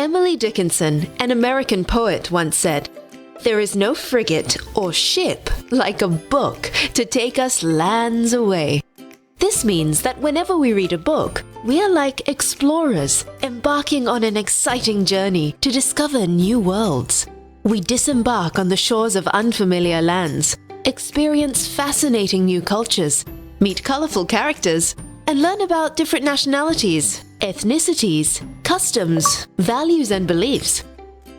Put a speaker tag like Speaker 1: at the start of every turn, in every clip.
Speaker 1: Emily Dickinson, an American poet, once said, "There is no frigate or ship like a book to take us lands away." This means that whenever we read a book, we are like explorers embarking on an exciting journey to discover new worlds. We disembark on the shores of unfamiliar lands, experience fascinating new cultures, meet colorful characters, and learn about different nationalities, ethnicities, customs, values, and beliefs.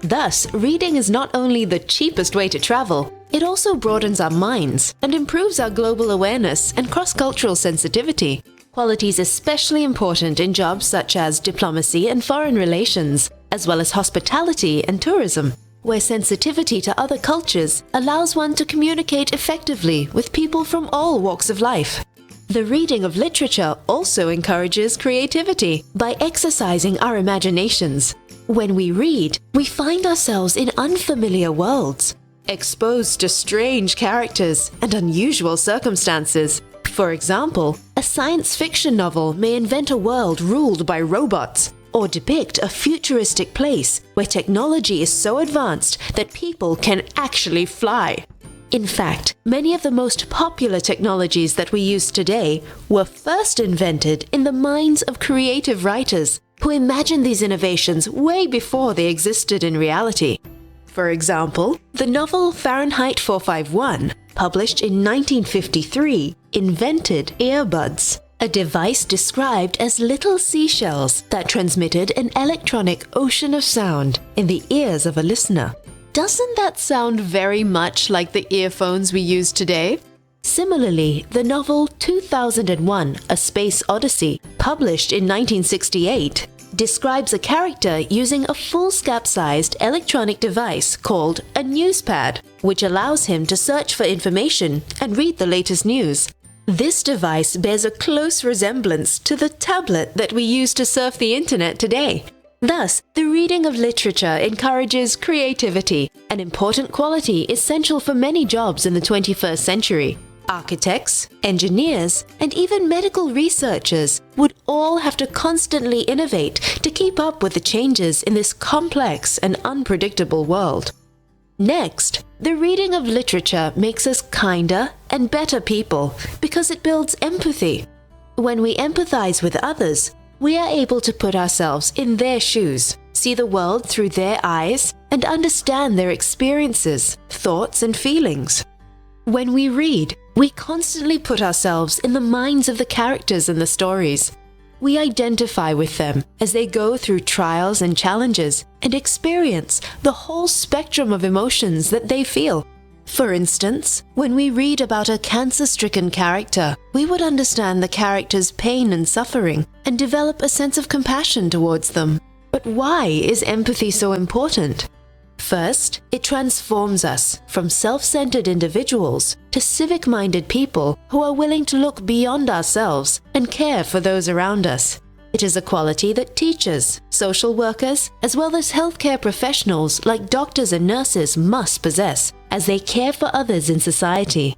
Speaker 1: Thus, reading is not only the cheapest way to travel, it also broadens our minds and improves our global awareness and cross-cultural sensitivity, qualities especially important in jobs such as diplomacy and foreign relations, as well as hospitality and tourism, where sensitivity to other cultures allows one to communicate effectively with people from all walks of life. The reading of literature also encourages creativity by exercising our imaginations. When we read, we find ourselves in unfamiliar worlds, exposed to strange characters and unusual circumstances. For example, a science fiction novel may invent a world ruled by robots, or depict a futuristic place where technology is so advanced that people can actually fly. In fact, many of the most popular technologies that we use today were first invented in the minds of creative writers who imagined these innovations way before they existed in reality. For example, the novel Fahrenheit 451, published in 1953, invented earbuds, a device described as little seashells that transmitted an electronic ocean of sound in the ears of a listener. Doesn't that sound very much like the earphones we use today? Similarly, the novel 2001: A Space Odyssey, published in 1968, describes a character using a foolscap-sized electronic device called a newspad, which allows him to search for information and read the latest news. This device bears a close resemblance to the tablet that we use to surf the internet today. Thus, the reading of literature encourages creativity, an important quality essential for many jobs in the 21st century. Architects, engineers, and even medical researchers would all have to constantly innovate to keep up with the changes in this complex and unpredictable world. Next, the reading of literature makes us kinder and better people because it builds empathy. When we empathize with others, we are able to put ourselves in their shoes, see the world through their eyes, and understand their experiences, thoughts, and feelings. When we read, we constantly put ourselves in the minds of the characters in the stories. We identify with them as they go through trials and challenges and experience the whole spectrum of emotions that they feel. For instance, when we read about a cancer-stricken character, we would understand the character's pain and suffering and develop a sense of compassion towards them. But why is empathy so important? First, it transforms us from self-centered individuals to civic-minded people who are willing to look beyond ourselves and care for those around us. It is a quality that teachers, social workers, as well as healthcare professionals like doctors and nurses must possess as they care for others in society.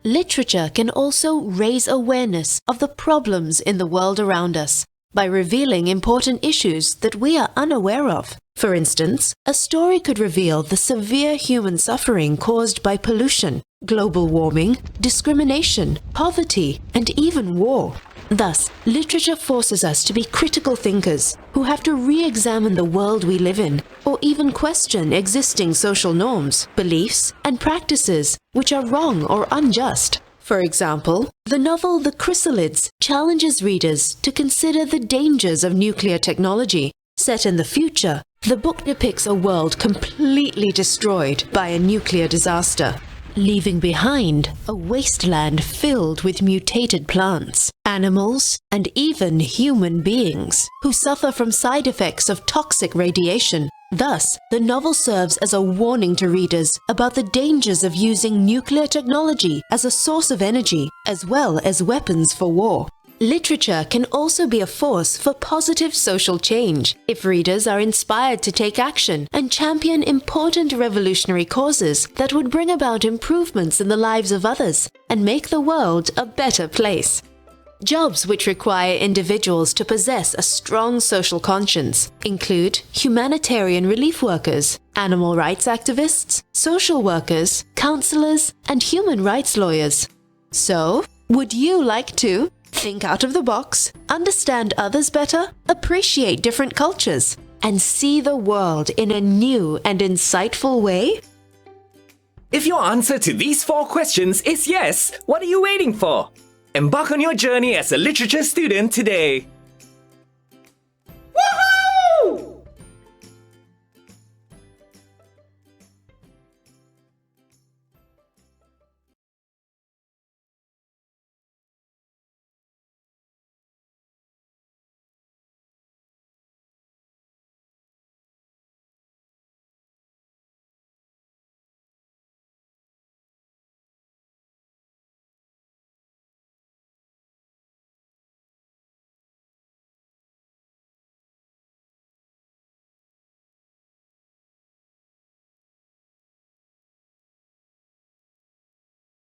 Speaker 1: Literature can also raise awareness of the problems in the world around us by revealing important issues that we are unaware of. For instance, a story could reveal the severe human suffering caused by pollution, global warming, discrimination, poverty, and even war. Thus, literature forces us to be critical thinkers who have to re-examine the world we live in, or even question existing social norms, beliefs, and practices which are wrong or unjust. For example, the novel The Chrysalids challenges readers to consider the dangers of nuclear technology. Set in the future, the book depicts a world completely destroyed by a nuclear disaster, leaving behind a wasteland filled with mutated plants, animals, and even human beings who suffer from side effects of toxic radiation. Thus, the novel serves as a warning to readers about the dangers of using nuclear technology as a source of energy, as well as weapons for war. Literature can also be a force for positive social change if readers are inspired to take action and champion important revolutionary causes that would bring about improvements in the lives of others and make the world a better place. Jobs which require individuals to possess a strong social conscience include humanitarian relief workers, animal rights activists, social workers, counselors, and human rights lawyers. So, would you like to think out of the box, understand others better, appreciate different cultures, and see the world in a new and insightful way?
Speaker 2: If your answer to these 4 questions is yes, what are you waiting for? Embark on your journey as a literature student today.